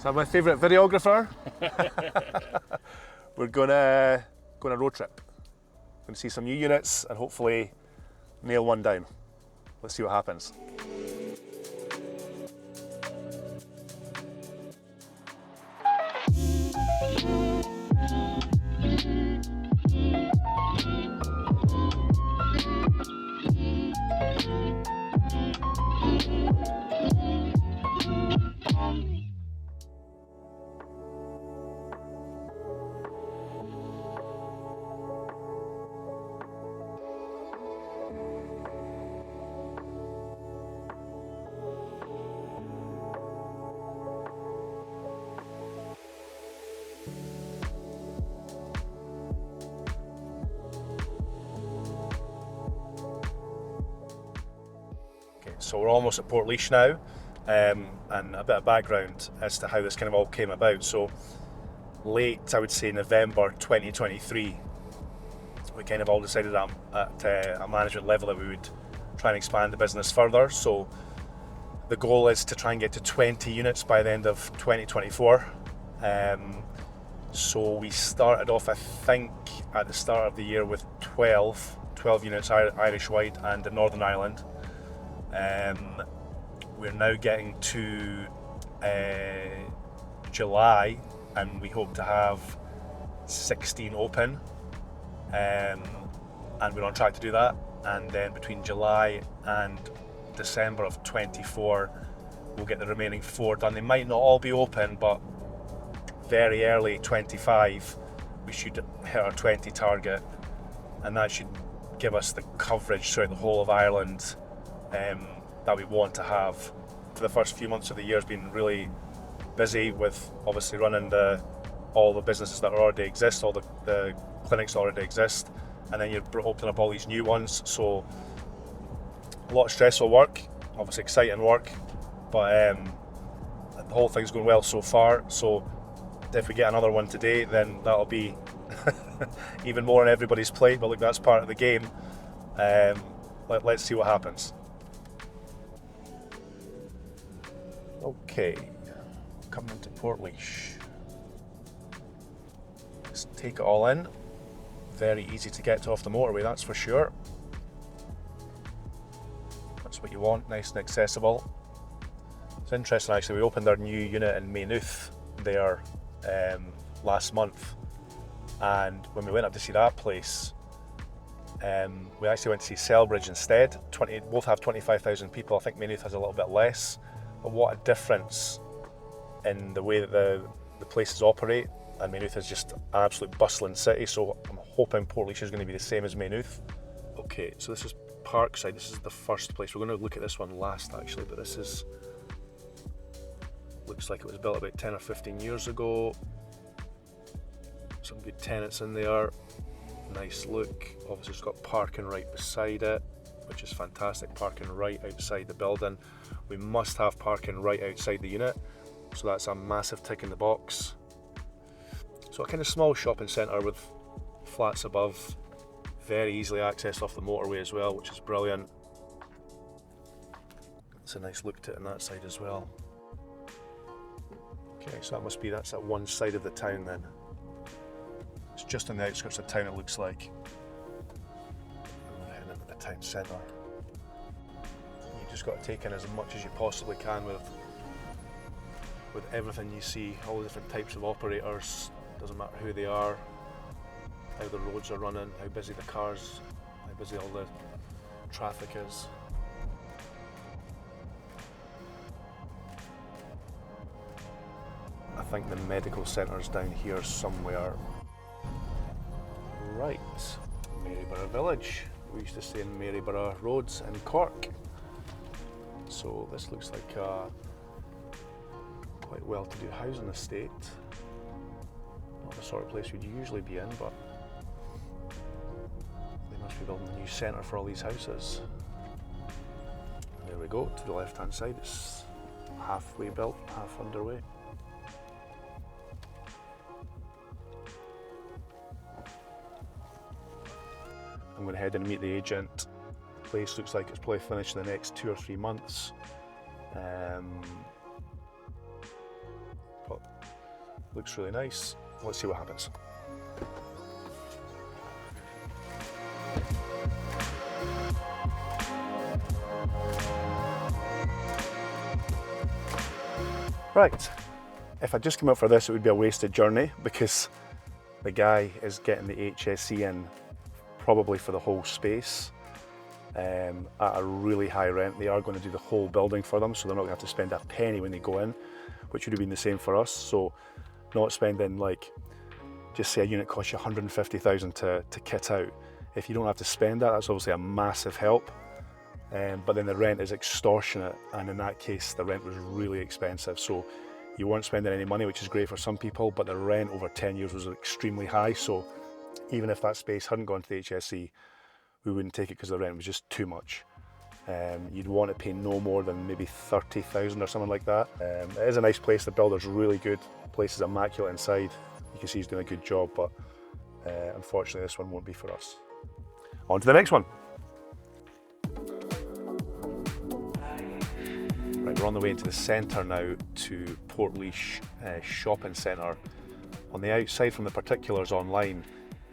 So my favourite videographer. We're gonna go on a road trip. Gonna see some new units and hopefully nail one down. Let's see what happens. So we're almost at Portlaoise now, and a bit of background as to how this kind of all came about. So late, I would say November 2023, we kind of all decided at a management level that we would try and expand the business further. So the goal is to try and get to 20 units by the end of 2024. So we started off, I think, at the start of the year with 12 units Irish-wide and in Northern Ireland. We're now getting to July, and we hope to have 16 open, and we're on track to do that. And then between July and December of 24, we'll get the remaining 4 done. They might not all be open, but very early 25, we should hit our 20 target, and that should give us the coverage throughout the whole of Ireland that we want to have. For the first few months of the year has been really busy with obviously running all the businesses that already exist, all the clinics that already exist, and then you're opening up all these new ones. So a lot of stressful work, obviously exciting work, but the whole thing's going well so far. So if we get another one today, then that'll be even more on everybody's plate, but look, that's part of the game. Let's see what happens. Okay, coming into Portlaoise. Let's take it all in. Very easy to get to off the motorway, that's for sure. That's what you want, nice and accessible. It's interesting actually, we opened our new unit in Maynooth there last month, and when we went up to see that place, we actually went to see Selbridge instead. Both have 25,000 people. I think Maynooth has a little bit less, but what a difference in the way that the places operate. And Maynooth is just an absolute bustling city, so I'm hoping Portlaoise is going to be the same as Maynooth. Okay, so this is Parkside. This is the first place. We're going to look at this one last actually, but this is, looks like it was built about 10 or 15 years ago. Some good tenants in there. Nice look. Obviously it's got parking right beside it, which is fantastic. Parking right outside the building. We must have parking right outside the unit, so that's a massive tick in the box. So a kind of small shopping centre with flats above, very easily accessed off the motorway as well, which is brilliant. It's a nice look to it on that side as well. Okay, so that's at one side of the town then. It's just on the outskirts of town, it looks like. And we're heading into the town centre. You just got to take in as much as you possibly can with everything you see, all the different types of operators, doesn't matter who they are, how the roads are running, how busy the cars, how busy all the traffic is. I think the medical centre's down here somewhere. Right, Maryborough Village. We used to stay in Maryborough Roads in Cork. So this looks like a quite well-to-do housing estate. Not the sort of place we'd usually be in, but they must be building a new centre for all these houses. There we go, to the left-hand side. It's halfway built, half underway. I'm going to head in and meet the agent. The place looks like it's probably finished in the next 2 or 3 months. But Looks really nice. Let's see what happens. Right, if I just came out for this, it would be a wasted journey because the guy is getting the HSE in probably for the whole space at a really high rent. They are going to do the whole building for them, so they're not going to have to spend a penny when they go in, which would have been the same for us. So not spending, like, just say a unit costs you 150,000 to kit out. If you don't have to spend that, that's obviously a massive help. But then the rent is extortionate, and in that case the rent was really expensive, so you weren't spending any money, which is great for some people, but the rent over 10 years was extremely high. So even if that space hadn't gone to the HSE, we wouldn't take it because the rent was just too much. You'd want to pay no more than maybe 30,000 or something like that. It is a nice place, the builder's really good, the place is immaculate inside, you can see he's doing a good job, but unfortunately this one won't be for us. On to the next one. Right, we're on the way into the centre now to Portlaoise shopping centre. On the outside, from the particulars online,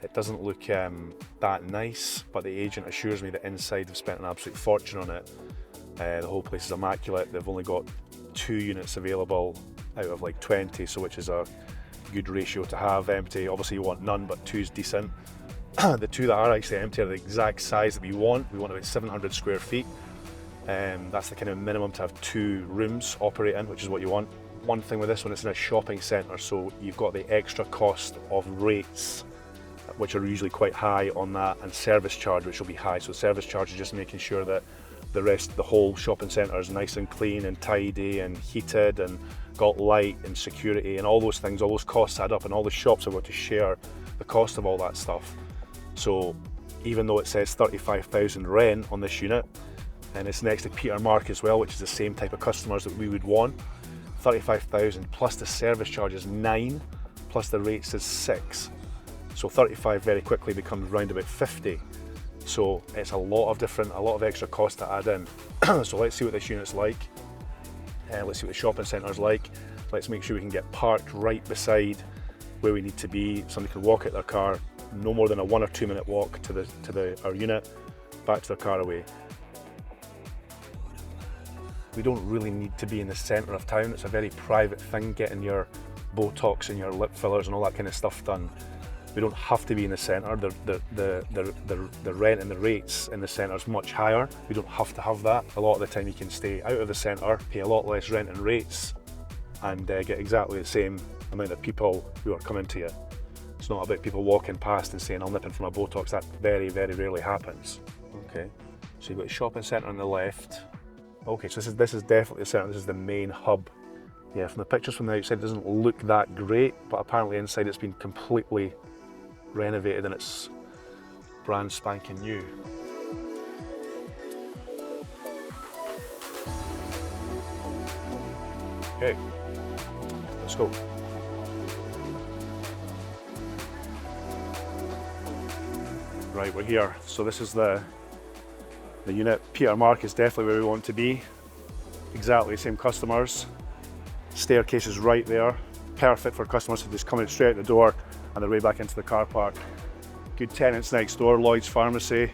it doesn't look that nice, but the agent assures me that inside they've spent an absolute fortune on it. The whole place is immaculate. They've only got 2 units available out of like 20, so which is a good ratio to have empty. Obviously you want none, but 2's decent. The 2 that are actually empty are the exact size that we want. We want about 700 square feet. That's the kind of minimum to have 2 rooms operate in, which is what you want. One thing with this one, it's in a shopping centre, so you've got the extra cost of rates, which are usually quite high on that, and service charge, which will be high. So service charge is just making sure that the whole shopping centre is nice and clean and tidy and heated and got light and security and all those things. All those costs add up, and all the shops have got to share the cost of all that stuff. So even though it says 35,000 rent on this unit, and it's next to Peter Mark as well, which is the same type of customers that we would want, 35,000 plus the service charge is 9, plus the rates is 6. So 35 very quickly becomes round about 50. So it's a lot of extra cost to add in. So let's see what this unit's like. Let's see what the shopping centre's like. Let's make sure we can get parked right beside where we need to be. Somebody can walk out their car, no more than a 1 or 2 minute walk to our unit, back to their car away. We don't really need to be in the centre of town. It's a very private thing, getting your Botox and your lip fillers and all that kind of stuff done. We don't have to be in the centre. The rent and the rates in the centre is much higher. We don't have to have that. A lot of the time you can stay out of the centre, pay a lot less rent and rates, and get exactly the same amount of people who are coming to you. It's not about people walking past and saying, I'll nip in for my Botox. That very, very rarely happens. Okay, so you've got a shopping centre on the left. Okay, so this is definitely the centre. This is the main hub. Yeah, from the pictures from the outside, it doesn't look that great, but apparently inside it's been completely renovated and it's brand spanking new. Okay, let's go. Right, we're here. So this is the unit. Peter Mark is definitely where we want to be. Exactly the same customers. Staircase is right there. Perfect for customers to just come out straight out the door and they're way back into the car park. Good tenants next door, Lloyd's Pharmacy,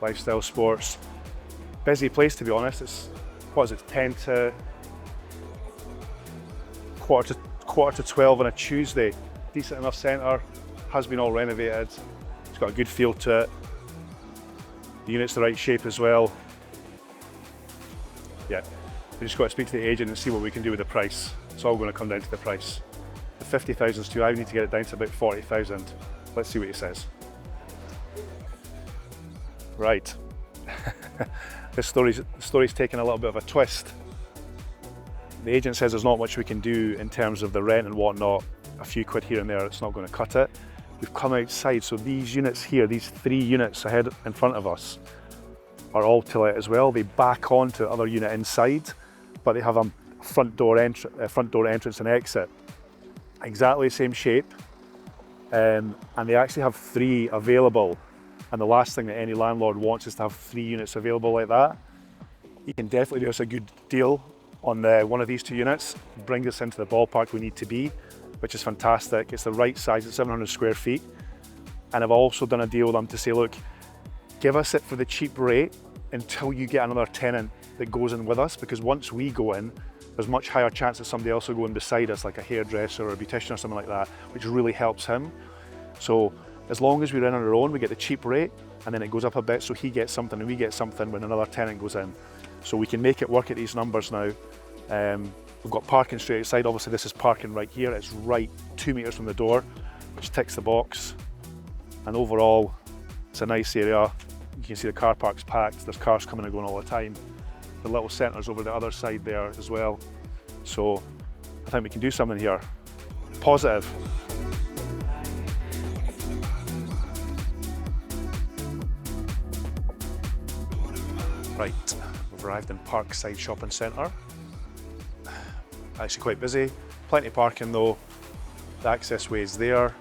Lifestyle Sports. Busy place, to be honest. It's, what is it, 10 to quarter to 12 on a Tuesday. Decent enough centre, has been all renovated. It's got a good feel to it. The unit's the right shape as well. Yeah, we just got to speak to the agent and see what we can do with the price. It's all going to come down to the price. The 50,000 is too high, we need to get it down to about 40,000. Let's see what he says. Right. This story's taken a little bit of a twist. The agent says there's not much we can do in terms of the rent and whatnot. A few quid here and there, it's not going to cut it. We've come outside, so these units here, these 3 units ahead in front of us, are all to let as well. They back onto the other unit inside, but they have a front door entrance and exit. Exactly the same shape, and they actually have 3 available. And the last thing that any landlord wants is to have 3 units available like that. You can definitely do us a good deal on one of these two units, brings us into the ballpark we need to be, which is fantastic. It's the right size at 700 square feet. And I've also done a deal with them to say, look, give us it for the cheap rate until you get another tenant that goes in with us, because once we go in, there's much higher chance that somebody else will go in beside us, like a hairdresser or a beautician or something like that, which really helps him. So as long as we're in on our own, we get the cheap rate, and then it goes up a bit, so he gets something and we get something when another tenant goes in. So we can make it work at these numbers now. We've got parking straight outside. Obviously this is parking right here. It's right 2 meters from the door, which ticks the box. And overall, it's a nice area. You can see the car park's packed. There's cars coming and going all the time. The little centre's over the other side there as well. So I think we can do something here. Positive. Right, we've arrived in Parksade Shopping Centre. Actually quite busy. Plenty of parking though. The access way is there.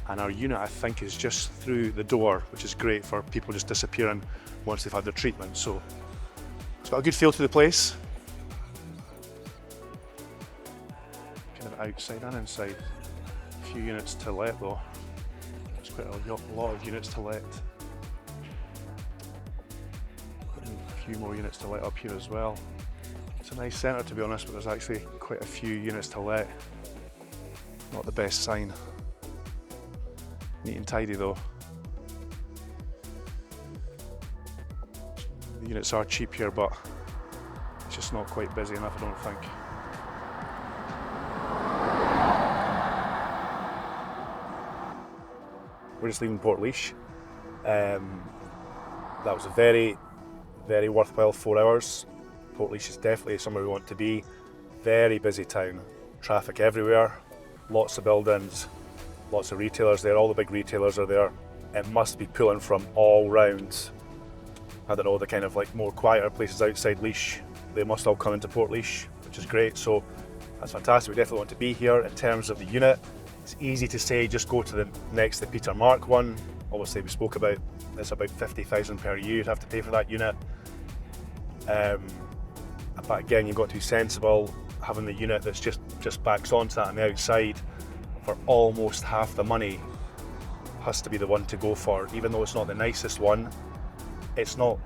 And our unit, I think, is just through the door, which is great for people just disappearing once they've had their treatment. So it's got a good feel to the place. Kind of outside and inside. A few units to let though. There's quite a lot of units to let. A few more units to let up here as well. It's a nice centre to be honest, but there's actually quite a few units to let. Not the best sign. Neat and tidy though. The units are cheap here, but it's just not quite busy enough, I don't think. We're just leaving Portlaoise. That was a very, very worthwhile 4 hours. Portlaoise is definitely somewhere we want to be. Very busy town, traffic everywhere, lots of buildings, lots of retailers there, all the big retailers are there. It must be pulling from all round. I don't know, the kind of like more quieter places outside Laois, they must all come into Portlaoise, which is great. So that's fantastic, we definitely want to be here. In terms of the unit, it's easy to say just go to the next to Peter Mark one. Obviously we spoke about, it's about 50,000 per year you'd have to pay for that unit. But again, you've got to be sensible. Having the unit that's just backs onto that on the outside for almost half the money has to be the one to go for. Even though it's not the nicest one, it's not,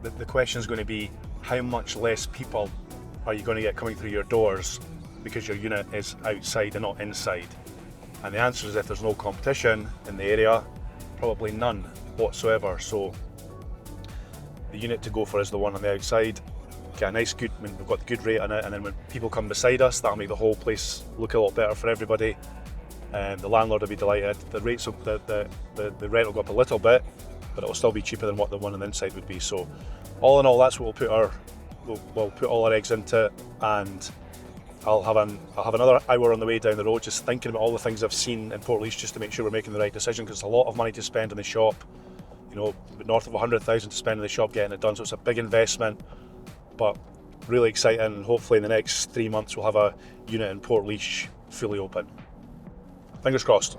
the question is going to be how much less people are you going to get coming through your doors because your unit is outside and not inside. And the answer is, if there's no competition in the area, probably none whatsoever. So the unit to go for is the one on the outside. Get a nice good, I mean, we've got the good rate on it, and then when people come beside us, that'll make the whole place look a lot better for everybody. The landlord will be delighted. The rates, the rent will go up a little bit, but it'll still be cheaper than what the one on the inside would be. So all in all, that's what we'll put all our eggs into, and I'll have another hour on the way down the road just thinking about all the things I've seen in Portlaoise just to make sure we're making the right decision, because it's a lot of money to spend in the shop. You know, north of 100,000 to spend in the shop getting it done, so it's a big investment, but really exciting. And hopefully in the next 3 months we'll have a unit in Portlaoise fully open. Fingers crossed.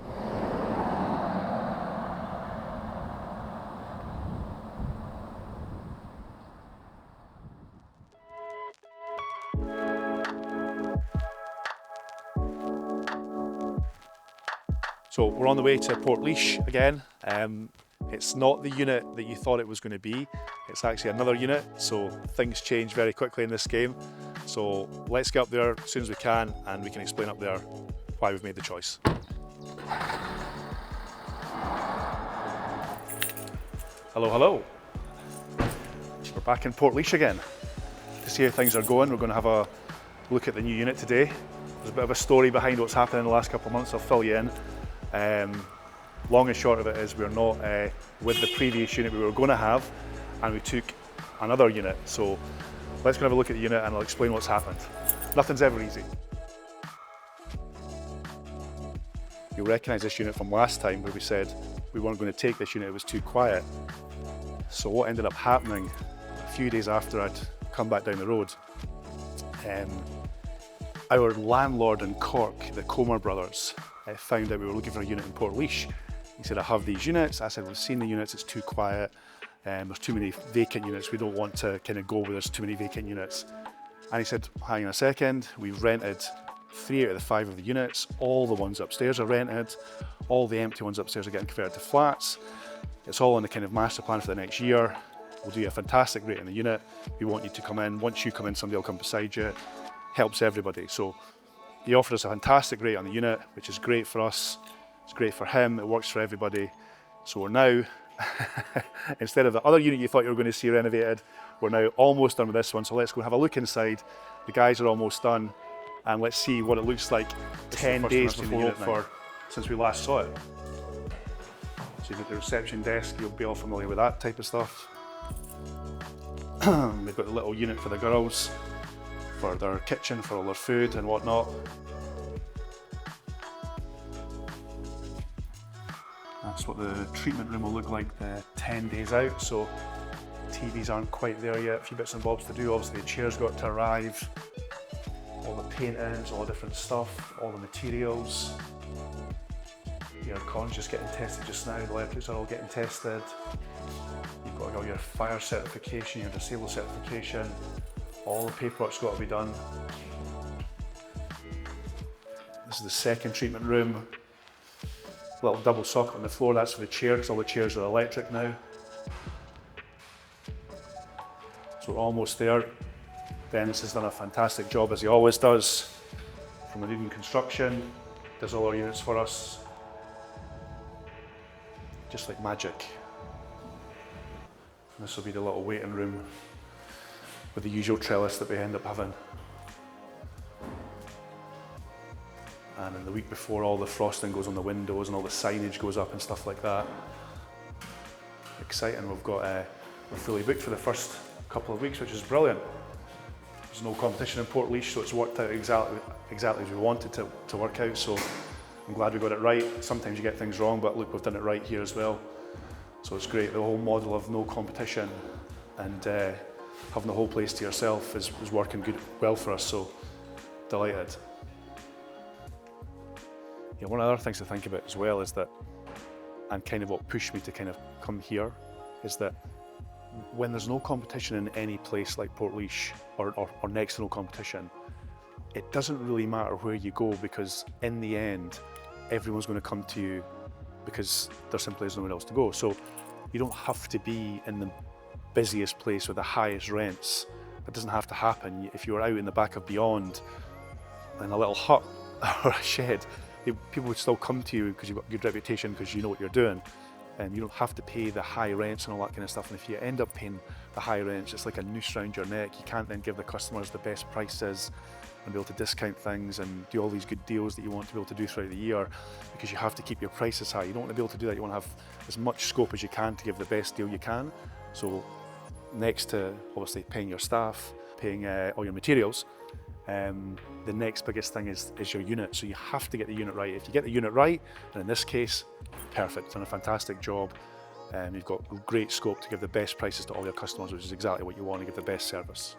So we're on the way to Portlaoise again. It's not the unit that you thought it was going to be. It's actually another unit, so things change very quickly in this game. So let's get up there as soon as we can, and we can explain up there why we've made the choice. Hello, hello. We're back in Portlaoise again to see how things are going. We're going to have a look at the new unit today. There's a bit of a story behind what's happened in the last couple of months. I'll fill you in. Long and short of it is we're not with the previous unit we were going to have, and we took another unit. So let's go have a look at the unit and I'll explain what's happened. Nothing's ever easy. You'll recognise this unit from last time where we said we weren't going to take this unit, it was too quiet. So what ended up happening a few days after I'd come back down the road, our landlord in Cork, the Comer brothers, found out we were looking for a unit in Portlaoise. He said, I have these units. I said, we've seen the units, it's too quiet. There's too many vacant units. We don't want to kind of go where there's too many vacant units. And he said, hang on a second, we've rented 3 out of the 5 of the units, all the ones upstairs are rented, all the empty ones upstairs are getting converted to flats. It's all in the kind of master plan for the next year. We'll do you a fantastic rate in the unit. We want you to come in. Once you come in, somebody will come beside you. Helps everybody. So he offered us a fantastic rate on the unit, which is great for us. It's great for him. It works for everybody. So we're now, instead of the other unit you thought you were going to see renovated, we're now almost done with this one. So let's go have a look inside. The guys are almost done. And let's see what it looks like 10 days before since we last saw it. So you've got the reception desk, you'll be all familiar with that type of stuff. We've got the little unit for the girls, for their kitchen, for all their food and whatnot. That's what the treatment room will look like 10 days out. So TVs aren't quite there yet, a few bits and bobs to do. Obviously the chairs got to arrive, all the paintings, all the different stuff, all the materials. The aircon's just getting tested just now, the electrics are all getting tested. You've got all your fire certification, your disable certification, all the paperwork's got to be done. This is the second treatment room. Little double socket on the floor, that's for the chair, because all the chairs are electric now. So we're almost there. Dennis has done a fantastic job, as he always does. From the leading construction, does all our units for us. Just like magic. And this will be the little waiting room with the usual trellis that we end up having. And in the week before, all the frosting goes on the windows and all the signage goes up and stuff like that. Exciting. We're fully booked for the first couple of weeks, which is brilliant. There's no competition in Portlaoise, so it's worked out exactly as we wanted to work out. So I'm glad we got it right. Sometimes you get things wrong, but look, we've done it right here as well. So it's great. The whole model of no competition and having the whole place to yourself is working well for us. So delighted. Yeah, one of the other things to think about as well is that, and kind of what pushed me to kind of come here, is that when there's no competition in any place like Portlaoise or next to no competition, it doesn't really matter where you go, because in the end, everyone's going to come to you because there simply is nowhere else to go. So you don't have to be in the busiest place with the highest rents. That doesn't have to happen. If you're out in the back of Beyond in a little hut or a shed, people would still come to you because you've got a good reputation, because you know what you're doing. And you don't have to pay the high rents and all that kind of stuff. And if you end up paying the high rents, it's like a noose around your neck. You can't then give the customers the best prices and be able to discount things and do all these good deals that you want to be able to do throughout the year, because you have to keep your prices high. You don't want to be able to do that. You want to have as much scope as you can to give the best deal you can. So next to obviously paying your staff, paying all your materials, the next biggest thing is your unit. So you have to get the unit right. If you get the unit right, and in this case, perfect, done a fantastic job. You've got great scope to give the best prices to all your customers, which is exactly what you want, to give the best service.